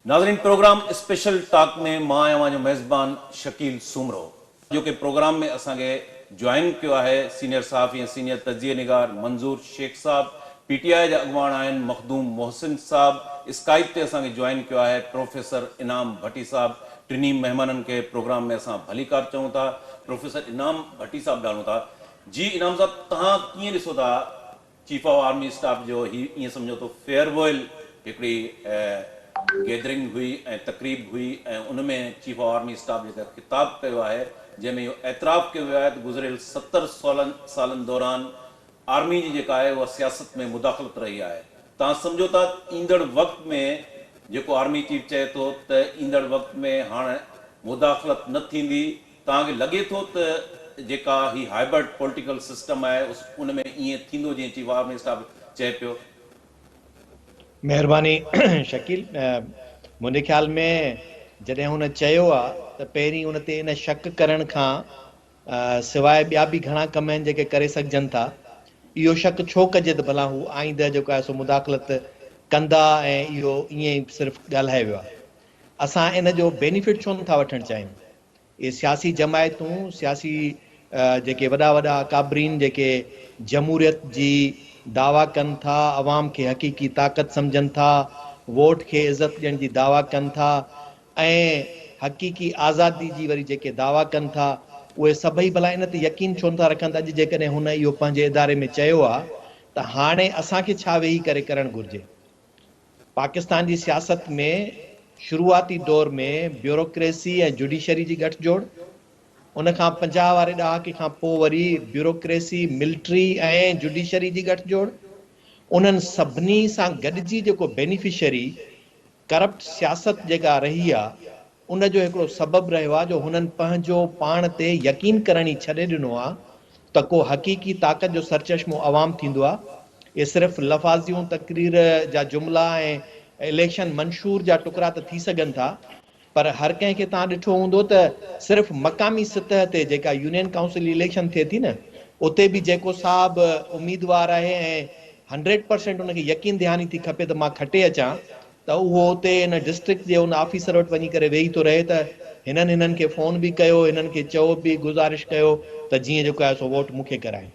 नाज़रीन, programme special talk में मां आहियां जो मेज़बान शकील सूमरो, जो कि प्रोग्राम में असांखे ज्वाइन किया है सीनियर सहाफ़ी ऐं सीनियर तजिए निगार मंजूर शेख साहब, PTI जा अॻुवाण आहिनि मखदूम मोहसिन साहब, स्काइप ते असांखे ज्वाइन किया है प्रोफेसर इनाम भट्टी साहब। टिनी मेहमाननि के प्रोग्राम में असां भलीकार चऊं था। प्रोफेसर इनाम भट्टी साहब ॼाणूं था। जी इनाम साहब, तव्हां कीअं ॾिसो था चीफ ऑफ आर्मी स्टाफ जो ही ईअं सम्झो तो फेयरवेल हिकिड़ी गैदरिंग हुई ऐं तकरीब हुई ऐं उनमें चीफ ऑफ आर्मी स्टाफ जेका खिताब कयो आहे, जंहिंमें इहो एतराफ़ कयो वियो आहे त गुज़िरियल 70 सालनि दौरान आर्मी जी जेका आहे उहा सियासत में मुदाख़लत रही आहे। तव्हां सम्झो था ईंदड़ वक़्त में जेको आर्मी चीफ चए थो त ईंदड़ वक़्त में हाणे मुदाख़लत न थींदी, तव्हांखे लॻे थो त जेका ही हाइब्रिड पॉलिटिकल सिस्टम आहे उन में ईअं थींदो जीअं चीफ आर्मी स्टाफ चए पियो? मेहरबानी शकील, मुंहिंजे ख्याल में जॾहिं हुन चयो आहे त पहिरीं उन ते इन शक करण खां सवाइ ॿिया बि घणा कम आहिनि जेके करे सघजनि था। इहो शक छो कजे त भला हू आईंदह जेको आहे सो मुदाख़लत कंदा ऐं इहो ईअं ई सिर्फ़ु ॻाल्हाए वियो आहे। असां इन जो बेनिफिट छो नथा वठणु चाहियूं? इहे सियासी जमायतूं, सियासी जेके वॾा वॾा अकाबरीन जेके जमहूरियत जी दावा कनि था, अवाम खे हक़ीक़ी ताक़त सम्झनि था, वोट खे इज़त ॾियण जी दावा कनि था ऐं हक़ीक़ी आज़ादी जी वरी जेके दावा कनि था, उहे सभई भला इन ते यकीन छो नथा रखनि? अॼु जेकॾहिं हुन इहो पंहिंजे इदारे में चयो आहे त हाणे असांखे छा वेही करे करणु घुरिजे? पाकिस्तान जी सियासत में शुरूआती दौर में ब्यूरोक्रेसी ऐं जुडिशरी जी गठजोड़, उन खां 50 वारे ॾहाके खां पोइ वरी ब्यूरोक्रेसी, मिलिट्री ऐं जुडिशरी जी गठजोड़, उन्हनि सभिनी सां गॾिजी जेको बेनिफिशरी करप्ट सियासत जेका रही आहे उन जो हिकिड़ो सबबु रहियो आहे जो हुननि पंहिंजो पाण ते यकीन करण ई छॾे ॾिनो आहे त को हक़ीक़ी ताक़त जो सरचश्मो अवाम थींदो आहे। इहे सिर्फ़ु लफ़ाज़ियूं, तक़रीर जा जुमिला ऐं इलेक्शन मंशूर जा टुकड़ा त थी सघनि था, पर हर कंहिंखे तव्हां ॾिठो हूंदो त सिर्फ़ु मक़ामी सतह ते जेका यूनियन काउंसिल इलेक्शन थिए थी न, उते बि जेको साहब उम्मीदवार आहे ऐं 100% उनखे यकीन ध्यानी थी खपे त मां खटे अचां, त उहो उते इन डिस्ट्रिक्ट जे उन ऑफिसर वटि वञी करे वेही थो रहे त हिननि खे फ़ोन बि कयो, हिननि खे चयो बि, गुज़ारिश कयो त जीअं जेको आहे सो वोट मूंखे कराए।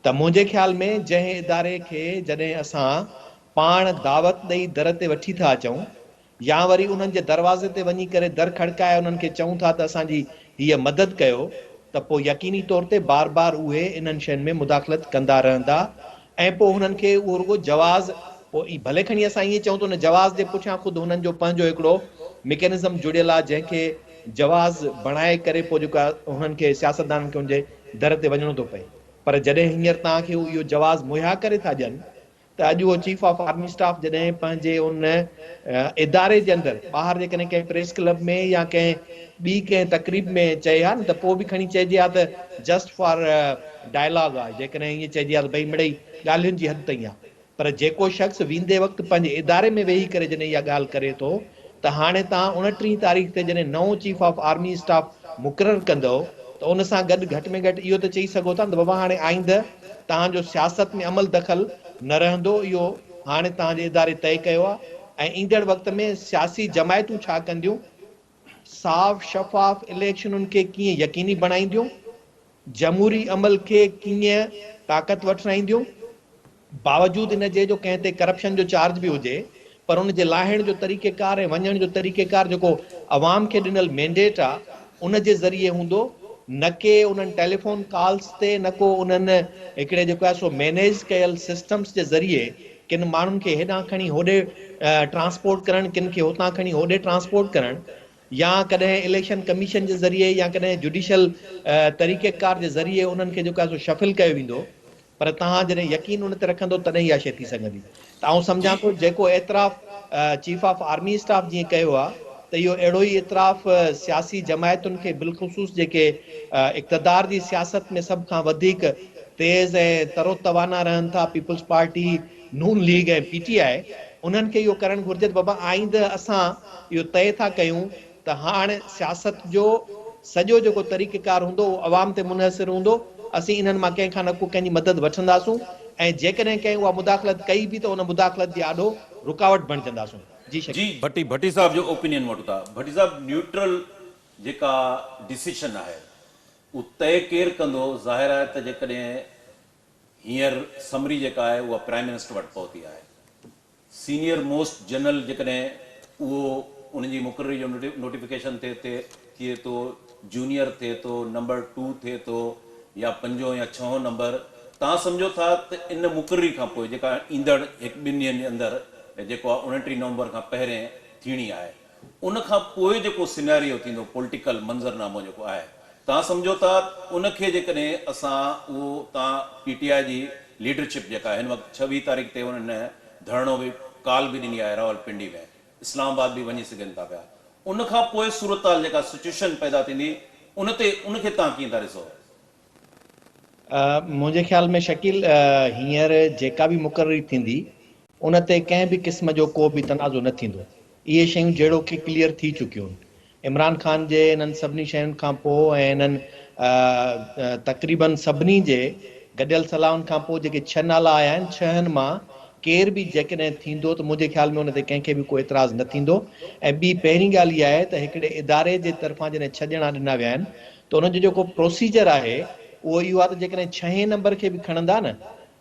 त मुंहिंजे ख़्याल में जंहिं इदारे खे जॾहिं असां पाण दावत ॾेई दर ते वठी था अचूं या वरी उन्हनि जे दरवाज़े ते वञी करे दर खड़काए उन्हनि खे चऊं था त असांजी हीअ मदद कयो, त पोइ यकीनी तौर ते बार बार उहे इन्हनि शयुनि में मुदाख़लत कंदा रहंदा ऐं पोइ हुननि खे उहो रुॻो जवाज़, पोइ भले खणी असां ईअं चऊं त उन जवाज़ जे पुठियां ख़ुदि हुननि जो पंहिंजो हिकिड़ो मैकेनिज़म जुड़ियल आहे जंहिंखे जवाज़ बणाए करे पोइ जेको आहे हुननि खे सियासतदाननि खे हुनजे दर ते वञिणो थो पए। पर जॾहिं हींअर तव्हांखे इहो जवाज़ मुहैया करे था ॾियनि त अॼु उहो चीफ ऑफ आर्मी स्टाफ जॾहिं पंहिंजे उन इदारे जे अंदरि ॿाहिरि जेकॾहिं कंहिं प्रेस क्लब में या कंहिं ॿी कंहिं तक़रीब में चए हा न, त पोइ बि खणी चइजे हा त जस्ट फॉर डायलॉग आहे, जेकॾहिं ईअं चइजे हा त भई मिड़ई ॻाल्हियुनि जी हद ताईं आहे। पर जेको शख़्स वेंदे वक़्तु पंहिंजे इदारे में वेही करे जॾहिं इहा ॻाल्हि करे थो त हाणे तव्हां 29 तारीख़ ते जॾहिं नओं चीफ ऑफ आर्मी स्टाफ मुक़ररु कंदव त उन सां गॾु घटि में घटि इहो त चई सघो था त बाबा हाणे आईंदह तव्हांजो सियासत में अमल दख़ल न रहंदो, इहो हाणे तव्हांजे इदारे तय कयो आहे। ऐं ईंदड़ वक़्त में सियासी जमायतूं छा कंदियूं, साफ़ शफ़ाफ़ इलेक्शनुनि खे कीअं यकीनी बणाईंदियूं, जमहूरी अमल खे कीअं ताक़त वठाईंदियूं, बावजूद इन जे जो कंहिं ते करप्शन जो चार्ज बि हुजे पर उन जे लाहिण जो तरीक़ेकार ऐं वञण जो तरीक़ेकार जेको अवाम खे ॾिनल मैंडेट आहे उन जे ज़रिए हूंदो, न के उन्हनि टेलीफोन कॉल्स ते, न को उन्हनि हिकिड़े जेको आहे सो मैनेज कयल सिस्टम्स जे ज़रिए किन माण्हुनि खे हेॾां खणी होॾे ट्रांसपोर्ट करणु, किन खे हुतां खणी होॾे ट्रांसपोर्ट करणु, या कॾहिं इलेक्शन कमीशन जे ज़रिए या कॾहिं जुडिशल तरीक़ेकार जे ज़रिए उन्हनि खे जेको आहे सो शफ़िल कयो वेंदो। पर तव्हां जॾहिं यकीन उन ते रखंदो तॾहिं इहा शइ थी सघंदी। त आउं सम्झां थो जेको एतिराफ़ चीफ ऑफ आर्मी स्टाफ जीअं कयो आहे त इहो अहिड़ो ई इतराफ़ सियासी जमायतुनि खे बिलख़ुसूस जेके इक़्तिदार जी सियासत में सभ खां वधीक तेज़ ऐं तरोतवाना रहनि था, पीपल्स पार्टी, नून लीग ऐं PTI, उन्हनि खे इहो करणु घुरिजे त बाबा आईंदह असां इहो तय था कयूं त हाणे सियासत जो सॼो जेको तरीक़ेकार हूंदो उहो अवाम ते मुनहसिर हूंदो, असीं इन्हनि मां कंहिंखां न को कंहिंजी मदद वठंदासूं ऐं जेकॾहिं कंहिं उहा मुदाख़लत कई बि त उन मुदाख़लत जे आॾो रुकावट बणिजंदासूं। जी शकील। जी भट्टी साहब जो ओपिनियन वठूं था, भट्टी साहब न्यूट्रल जेका डिसीशन आहे उहो तय केरु कंदो? ज़ाहिर आहे त जेकॾहिं हींअर समरी जेका आहे उहा प्राइम मिनिस्टर वटि पहुती आहे, सीनियर मोस्ट जनरल जेकॾहिं उहो उनजी मुक़ररी जो नोटिफिकेशन थिए थो, जूनियर थिए थो, नंबर 2 थिए थो, या 5 या 6 नंबर, तव्हां सम्झो था त इन मुक़ररी खां पोइ जेका ईंदड़ 1-2 ॾींहंनि जे अंदरि जेको आहे 29 नवंबर खां पहिरें थीणी आहे, उन खां पोइ जेको सिनेरियो थींदो पॉलिटिकल मंज़रनामो जेको आहे, तव्हां सम्झो था उनखे जेकॾहिं असां उहो तव्हां पीटीआई जी लीडरशिप जेका आहे हिन वक़्तु 26 तारीख़ ते उन्हनि धरणो बि काल बि ॾिनी आहे रावलपिंडी में, इस्लामाबाद बि वञी सघनि था पिया, उन खां पोइ सूरत जेका सिचुएशन पैदा थींदी उनखे तव्हां कीअं था ॾिसो? मुंहिंजे ख़्याल में शकील हींअर जेका बि मुक़ररी थींदी उन ते कंहिं बि क़िस्म जो को बि तनाज़ो न थींदो। इहे शयूं जहिड़ो की क्लियर थी चुकियूं आहिनि। इमरान ख़ान जे इन्हनि सभिनी शयुनि खां पोइ ऐं इन्हनि तक़रीबन सभिनी जे गॾियल सलाहनि खां पोइ जेके 6 नाला आया आहिनि, 6 मां केर बि जेकॾहिं थींदो त मुंहिंजे ख़्याल में उन ते कंहिंखे बि को एतिराज़ न थींदो। ऐं ॿी पहिरीं ॻाल्हि इहा आहे त हिकिड़े इदारे जे तरफ़ां जॾहिं 6 ॼणा ॾिना विया आहिनि त उनजो जेको प्रोसीजर आहे उहो इहो आहे त जेकॾहिं 6 नंबर खे बि खणंदा न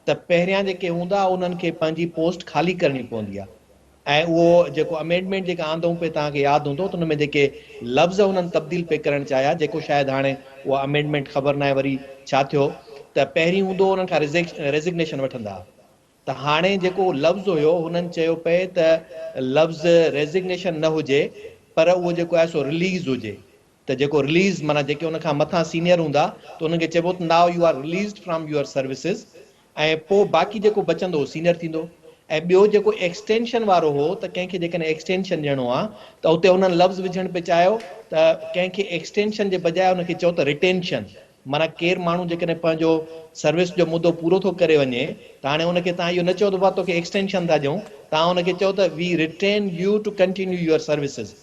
त पहिरियां जेके हूंदा उन्हनि खे पंहिंजी पोस्ट ख़ाली करणी पवंदी आहे। ऐं उहो जेको अमेंडमेंट जेका आंदऊं पे तव्हांखे यादि हूंदो त उन में जेके लफ़्ज़ उन्हनि तब्दील पे करणु चाहिया, जेको शायदि हाणे उहा अमेंडमेंट ख़बर न आहे वरी छा थियो, त पहिरीं हूंदो उन्हनि खां रेज़िग्नेशन वठंदा। त हाणे जेको लफ़्ज़ हुयो हुननि चयो पए त लफ़्ज़ रेज़िग्नेशन न हुजे पर उहो जेको आहे सो रिलीज़ हुजे। त जेको रिलीज़ माना जेके उन खां मथां सीनियर हूंदा त उनखे चइबो त now you are released from your services, ऐं पोइ बाक़ी जेको बचंदो उहो सीनियर थींदो। ऐं ॿियो जेको एक्सटेंशन वारो हो त कंहिंखे जेकॾहिं एक्सटेंशन ॾियणो आहे त उते उन्हनि लफ़्ज़ विझण पे चाहियो त कंहिंखे एक्सटेंशन जे बजाए उनखे चओ त रिटेंशन, माना केरु माण्हू जेकॾहिं पंहिंजो सर्विस जो मुदो पूरो थो करे वञे त हाणे उनखे तव्हां इहो न चओ त भाउ तोखे एक्सटेंशन था ॾियूं, तव्हां उनखे चओ त we retain you to continue your services.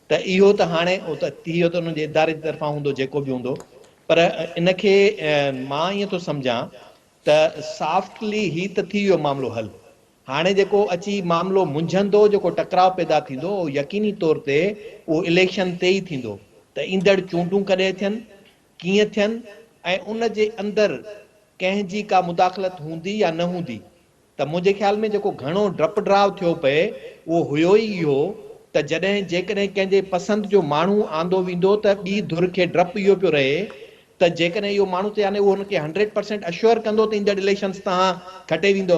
त इहो त हाणे इहो त उन्हनि जे इदारे जी तरफ़ां हूंदो जेको बि हूंदो, पर इनखे मां ईअं थो सम्झां त सॉफ्टली ही त थी वियो मामिलो हल। हाणे जेको अची मामिलो मुंझंदो, जेको टकराव पैदा थींदो उहो यकीनी तौर ते उहो इलेक्शन ते ई थींदो त ईंदड़ चूंडूं कॾहिं थियनि, कीअं थियनि, ऐं उन जे अंदरि कंहिंजी का मुदाख़लत हूंदी या न हूंदी। त मुंहिंजे ख़्याल में जेको घणो डप ड्राव थियो पए उहो हुयो ई इहो त जॾहिं जेकॾहिं कंहिंजे पसंदि जो माण्हू आंदो वेंदो त ॿी धुर खे डपु इहो पियो रहे त जेकॾहिं इहो माण्हू त यानी उहो हुनखे 100% अश्योर कंदो त ईंदड़ इलेक्शन्स तव्हां खटे वेंदो,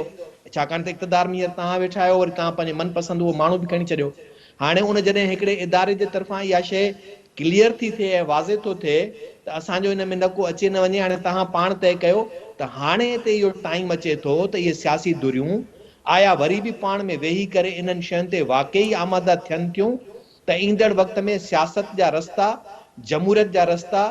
छाकाणि त इक़्तिदार में हींअर तव्हां वेठा आहियो, वरी तव्हां पंहिंजे मनपसंदि उहो माण्हू बि खणी छॾियो। हाणे उन जॾहिं हिकिड़े इदारे जे तरफ़ां इहा शइ क्लियर थी थिए ऐं वाज़े थो थिए त असांजो इन में न को अचे न वञे, हाणे तव्हां पाण तइ कयो त हाणे ते इहो टाइम अचे थो त इहे सियासी धुरियूं आया वरी बि पाण में वेही करे इन्हनि शयुनि ते वाक़ई आमादा थियनि थियूं त ईंदड़ वक़्त में सियासत जा रस्ता, जमहूरियत जा रस्ता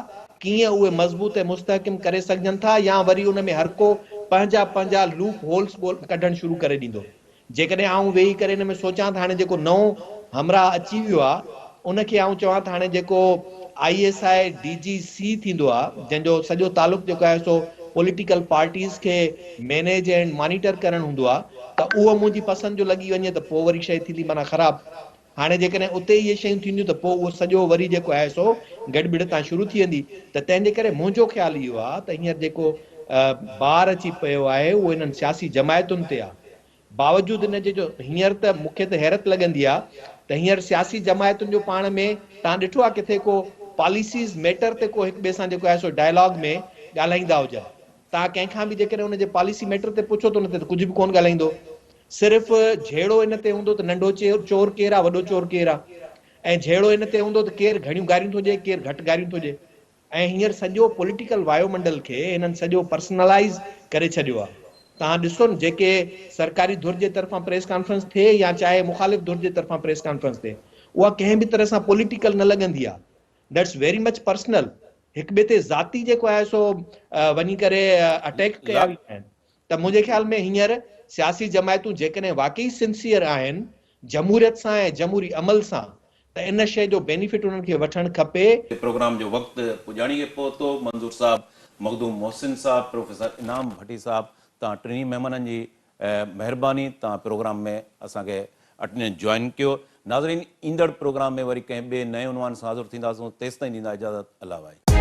कीअं उहे मज़बूत ऐं मुस्तहकिम करे सघजनि था, या वरी उन में हर को पंहिंजा पंहिंजा लूप होल्स कढणु शुरू करे ॾींदो। जेकॾहिं आऊं वेही करे इन में सोचां त हाणे जेको नओं हमराह अची वियो आहे उनखे आऊं चवां त हाणे जेको ISI DGC थींदो आहे, जंहिंजो सॼो तालुक़ु जेको आहे सो पॉलिटिकल पार्टीज़ खे मैनेज एंड मॉनिटर करणु हूंदो आहे, त उहो मुंहिंजी पसंदि जो लॻी वञे त पोइ वरी शइ थींदी माना ख़राबु। हाणे जेकॾहिं उते इहे शयूं थींदियूं त पोइ उहो सॼो वरी जेको आहे सो गड़बड़ तां शुरू थी वेंदी। त तंहिंजे करे मुंहिंजो ख़्यालु इहो आहे त हींअर जेको ॿार अची पियो आहे उहो इन्हनि सियासी जमायतुनि ते आहे। बावजूदि इन जे जो हींअर त मूंखे त हैरत लॻंदी आहे त हींअर सियासी जमायतुनि जो पाण में तव्हां ॾिठो आहे किथे को पॉलिसीज़ मैटर ते को हिक ॿिए सां जेको आहे सो डायलॉग में ॻाल्हाईंदा हुजनि। तव्हां कंहिंखां बि जेकॾहिं हुनजे पॉलिसी मैटर ते पुछो त हुन ते कुझु बि कोन ॻाल्हाईंदो, सिर्फ़ु झेड़ो इन ते हूंदो त नंढो चोर केरु आहे, वॾो चोर केरु आहे, ऐं झेड़ो इन ते हूंदो त केरु घणियूं गारियूं थो ॾिए, केरु घटि गारियूं थो ॾिए। ऐं हींअर सॼो पॉलिटिकल वायुमंडल खे हिननि सॼो पर्सनलाइज़ करे छॾियो आहे। तव्हां ॾिसो न जेके सरकारी धुर जे तरफ़ां प्रेस कॉन्फ्रेंस थिए या चाहे मुखालिफ़ धुर जे तरफ़ां प्रेस कॉन्फ्रेंस थिए, उहा कंहिं बि तरह सां पॉलिटिकल न लॻंदी आहे। दैट्स वेरी मच पर्सनल, हिक ॿिए ते ज़ाती जेको आहे सो वञी करे अटैक कया वेंदा आहिनि। त मुंहिंजे ख़्याल में हींअर सियासी जमायतूं जेकॾहिं वाक़ई सिंसियर आहिनि जमहूरियत सां ऐं जमहूरी अमल सां, त इन शइ जो बेनिफिट उन्हनि खे वठणु खपे। प्रोग्राम जो वक़्तु पुॼाणी पहुतो। मंज़ूर साहब, मखदूम मोहसिन साहब, प्रोफेसर इनाम भट्टी साहब, तव्हां टिनी महिमाननि जी महिरबानी, तव्हां प्रोग्राम में असांखे अटेंडेंस ज्वाइन कयो। नाज़रीन, ईंदड़ प्रोग्राम में वरी कंहिं ॿिए नए उनवान सां हाज़िर थींदासूं। तेसिताईं ॾींदा इजाज़त। अल्लाह भाई।